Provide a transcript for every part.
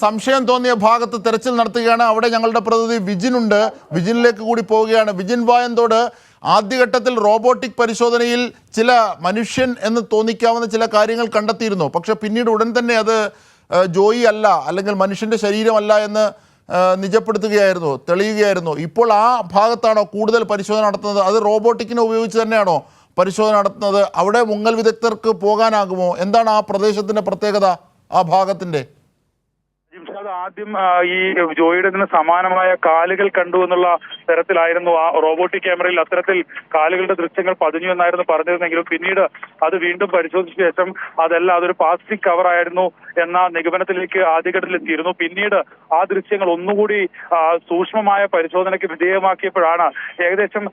സംശയം തോന്നിയ ഭാഗത്ത് തെരച്ചിൽ നടത്തുകയാണ്. അവിടെ ഞങ്ങളുടെ പ്രതിനിധി വിജിനുണ്ട്. വിജിനിലേക്ക് കൂടി പോവുകയാണ്. വിജിൻ വായന്തോട്, ആദ്യഘട്ടത്തിൽ റോബോട്ടിക് പരിശോധനയിൽ ചില മനുഷ്യൻ എന്ന് തോന്നിക്കാവുന്ന ചില കാര്യങ്ങൾ കണ്ടെത്തിയിരുന്നു. പക്ഷെ പിന്നീട് ഉടൻ തന്നെ അത് ജോയി അല്ല, അല്ലെങ്കിൽ മനുഷ്യൻ്റെ ശരീരമല്ല എന്ന് നിജപ്പെടുത്തുകയായിരുന്നു, തെളിയുകയായിരുന്നു. ഇപ്പോൾ ആ ഭാഗത്താണോ കൂടുതൽ പരിശോധന നടത്തുന്നത്? അത് റോബോട്ടിക്കിനെ ഉപയോഗിച്ച് തന്നെയാണോ പരിശോധന നടത്തുന്നത്? അവിടെ മുങ്ങൽ വിദഗ്ധർക്ക് പോകാനാകുമോ? എന്താണ് ആ പ്രദേശത്തിൻ്റെ പ്രത്യേകത, ആ ഭാഗത്തിൻ്റെ? ആദ്യം ഈ ജോയിയുടെ സമാനമായ കാലുകൾ കണ്ടു എന്നുള്ള തരത്തിലായിരുന്നു ആ റോബോട്ടിക് ക്യാമറയിൽ അത്തരത്തിൽ കാലുകളുടെ ദൃശ്യങ്ങൾ പതിഞ്ഞു എന്നായിരുന്നു പറഞ്ഞിരുന്നെങ്കിലും പിന്നീട് അത് വീണ്ടും പരിശോധിച്ച ശേഷം അതല്ല, അതൊരു പ്ലാസ്റ്റിക് കവറായിരുന്നു എന്ന നിഗമനത്തിലേക്ക് ആദ്യഘട്ടത്തിൽ എത്തിയിരുന്നു. പിന്നീട് ആ ദൃശ്യങ്ങൾ ഒന്നുകൂടി സൂക്ഷ്മമായ പരിശോധനയ്ക്ക് വിധേയമാക്കിയപ്പോഴാണ് ഏകദേശം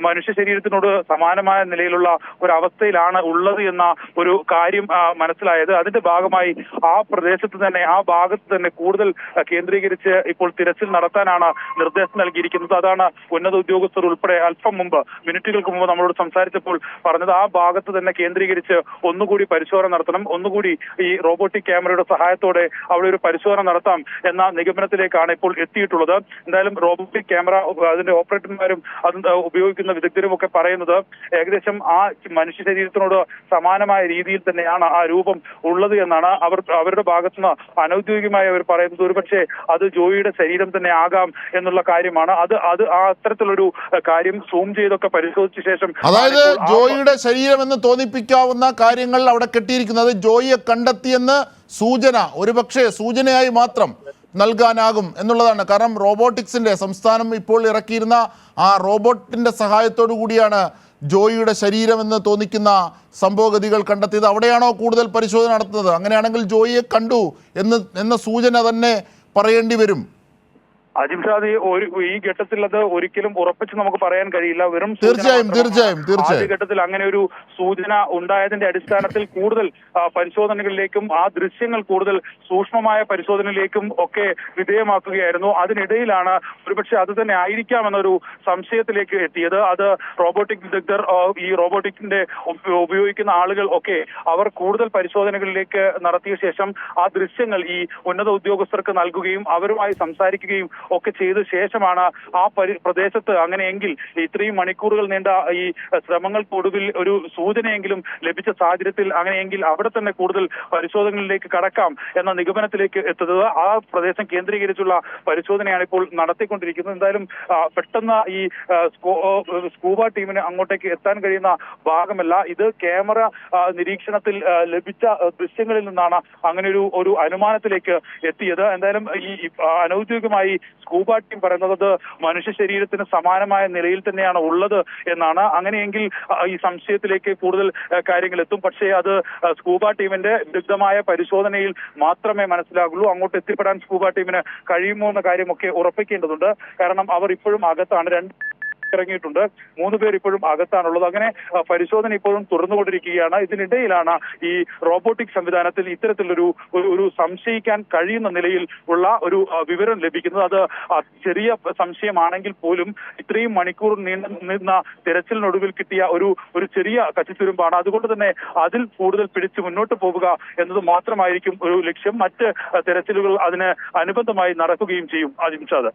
മനുഷ്യ ശരീരത്തിനോട് സമാനമായ നിലയിലുള്ള ഒരു അവസ്ഥയിലാണ് ഉള്ളത് എന്ന ഒരു കാര്യം മനസ്സിലായത്. അതിന്റെ ഭാഗമായി ആ പ്രദേശത്ത് തന്നെ, ആ ഭാഗത്ത് തന്നെ കൂടുതൽ കേന്ദ്രീകരിച്ച് ഇപ്പോൾ തിരച്ചിൽ നടത്താനാണ് നിർദ്ദേശം നൽകിയിരിക്കുന്നത്. അതാണ് ഉന്നത ഉദ്യോഗസ്ഥർ ഉൾപ്പെടെ അല്പം മുമ്പ്, മിനിറ്റുകൾക്ക് മുമ്പ് നമ്മളോട് സംസാരിച്ചപ്പോൾ പറഞ്ഞത്. ആ ഭാഗത്ത് തന്നെ കേന്ദ്രീകരിച്ച് ഒന്നുകൂടി പരിശോധന നടത്തണം, ഒന്നുകൂടി ഈ റോബോട്ടിക് ക്യാമറയുടെ സഹായത്തോടെ അവിടെ ഒരു പരിശോധന നടത്താം എന്ന നിഗമനത്തിലേക്കാണ് ഇപ്പോൾ എത്തിയിട്ടുള്ളത്. എന്തായാലും റോബോട്ടിക് ക്യാമറ അതിന്റെ ഓപ്പറേറ്റർമാരും അത് ഉപയോഗിക്കുന്ന വിദഗ്ധരും ഒക്കെ പറയുന്നത് ഏകദേശം ആ മനുഷ്യ ശരീരത്തിനോട് സമാനമായ രീതിയിൽ തന്നെയാണ് ആ രൂപം ഉള്ളത് എന്നാണ്. അവരുടെ ഭാഗത്തുനിന്ന് അനൌദ്യോഗികമായി അവർ പറയുന്നത് ഒരുപക്ഷെ അത് ജോയിയുടെ ശരീരം തന്നെ ആകാം എന്നുള്ള കാര്യമാണ്. അത് അത്തരത്തിലൊരു കാര്യം സൂം ചെയ്തൊക്കെ പരിശോധിച്ച ശേഷം, അതായത് ജോയിയുടെ ശരീരം എന്ന് തോന്നിപ്പിക്കാവുന്ന കാര്യങ്ങൾ അവിടെ കെട്ടിയിരിക്കുന്നത് ജോയിയെ കണ്ടെത്തിയെന്ന് സൂചന, ഒരുപക്ഷെ സൂചനയായി മാത്രം നൽകാനാകും എന്നുള്ളതാണ്. കാരണം റോബോട്ടിക്സിന്റെ സംസ്ഥാനം ഇപ്പോൾ ഇറക്കിയിരുന്ന ആ റോബോട്ടിന്റെ സഹായത്തോടു കൂടിയാണ് ജോയിയുടെ ശരീരമെന്ന് തോന്നിക്കുന്ന സംഭവഗതികൾ കണ്ടെത്തിയത്. അവിടെയാണോ കൂടുതൽ പരിശോധന നടത്തുന്നത്? അങ്ങനെയാണെങ്കിൽ ജോയിയെ കണ്ടു എന്ന സൂചന തന്നെ പറയേണ്ടി വരും. അജിംഷാദ്, ഈ ഘട്ടത്തിൽ അത് ഒരിക്കലും ഉറപ്പിച്ച് നമുക്ക് പറയാൻ കഴിയില്ല. വെറും തീർച്ചയായും ഘട്ടത്തിൽ അങ്ങനെ ഒരു സൂചന ഉണ്ടായതിന്റെ അടിസ്ഥാനത്തിൽ കൂടുതൽ പരിശോധനകളിലേക്കും ആ ദൃശ്യങ്ങൾ കൂടുതൽ സൂക്ഷ്മമായ പരിശോധനയിലേക്കും ഒക്കെ വിധേയമാക്കുകയായിരുന്നു. അതിനിടയിലാണ് ഒരുപക്ഷെ അത് തന്നെ ആയിരിക്കാമെന്നൊരു സംശയത്തിലേക്ക് എത്തിയത്. അത് റോബോട്ടിക് വിദഗ്ധർ, ഈ റോബോട്ടിക്കിന്റെ ഉപയോഗിക്കുന്ന ആളുകൾ ഒക്കെ അവർ കൂടുതൽ പരിശോധനകളിലേക്ക് നടത്തിയ ശേഷം ആ ദൃശ്യങ്ങൾ ഈ ഉന്നത ഉദ്യോഗസ്ഥർക്ക് നൽകുകയും അവരുമായി സംസാരിക്കുകയും ഒക്കെ ചെയ്ത ശേഷമാണ് ആ പ്രദേശത്ത് അങ്ങനെയെങ്കിൽ ഇത്രയും മണിക്കൂറുകൾ നീണ്ട ഈ ശ്രമങ്ങൾക്കൊടുവിൽ ഒരു സൂചനയെങ്കിലും ലഭിച്ച സാഹചര്യത്തിൽ അങ്ങനെയെങ്കിൽ അവിടെ തന്നെ കൂടുതൽ പരിശോധനകളിലേക്ക് കടക്കാം എന്ന നിഗമനത്തിലേക്ക് എത്തുന്നത്. ആ പ്രദേശം കേന്ദ്രീകരിച്ചുള്ള പരിശോധനയാണ് ഇപ്പോൾ നടത്തിക്കൊണ്ടിരിക്കുന്നത്. എന്തായാലും പെട്ടെന്ന് ഈ സ്കൂബ ടീമിന് അങ്ങോട്ടേക്ക് എത്താൻ കഴിയുന്ന ഭാഗമല്ല ഇത്. ക്യാമറ നിരീക്ഷണത്തിൽ ലഭിച്ച ദൃശ്യങ്ങളിൽ നിന്നാണ് അങ്ങനെ ഒരു അനുമാനത്തിലേക്ക് എത്തിയത്. എന്തായാലും ഈ അനൌദ്യോഗികമായി സ്കൂബ ടീം പറയുന്നത് മനുഷ്യ ശരീരത്തിന് സമാനമായ നിലയിൽ തന്നെയാണ് ഉള്ളത് എന്നാണ്. അങ്ങനെയെങ്കിൽ ഈ സംശയത്തിലേക്ക് കൂടുതൽ കാര്യങ്ങൾ എത്തും. പക്ഷേ അത് സ്കൂബ ടീമിന്റെ വിദഗ്ധമായ പരിശോധനയിൽ മാത്രമേ മനസ്സിലാകുള്ളൂ. അങ്ങോട്ട് എത്തിപ്പെടാൻ സ്കൂബ ടീമിന് കഴിയുമോ എന്ന കാര്യമൊക്കെ ഉറപ്പിക്കേണ്ടതുണ്ട്. കാരണം അവർ ഇപ്പോഴും അകത്താണ്. ഇറങ്ങിയിട്ടുണ്ട്. 3 പേർ ഇപ്പോഴും അകത്താണുള്ളത്. അങ്ങനെ പരിശോധന ഇപ്പോഴും തുറന്നുകൊണ്ടിരിക്കുകയാണ്. ഇതിനിടയിലാണ് ഈ റോബോട്ടിക് സംവിധാനത്തിൽ ഇത്തരത്തിലൊരു സംശയിക്കാൻ കഴിയുന്ന നിലയിൽ ഉള്ള ഒരു വിവരം ലഭിക്കുന്നത്. അത് ചെറിയ സംശയമാണെങ്കിൽ പോലും ഇത്രയും മണിക്കൂർ നിന്ന തിരച്ചിലിനൊടുവിൽ കിട്ടിയ ഒരു ചെറിയ കച്ചിത്തുരുമ്പാണ്. അതുകൊണ്ട് തന്നെ അതിൽ കൂടുതൽ പിടിച്ച് മുന്നോട്ട് പോവുക എന്നത് മാത്രമായിരിക്കും ഒരു ലക്ഷ്യം. മറ്റ് തിരച്ചിലുകൾ അതിന് അനുബന്ധമായി നടക്കുകയും ചെയ്യും. അജിംഷാദ്.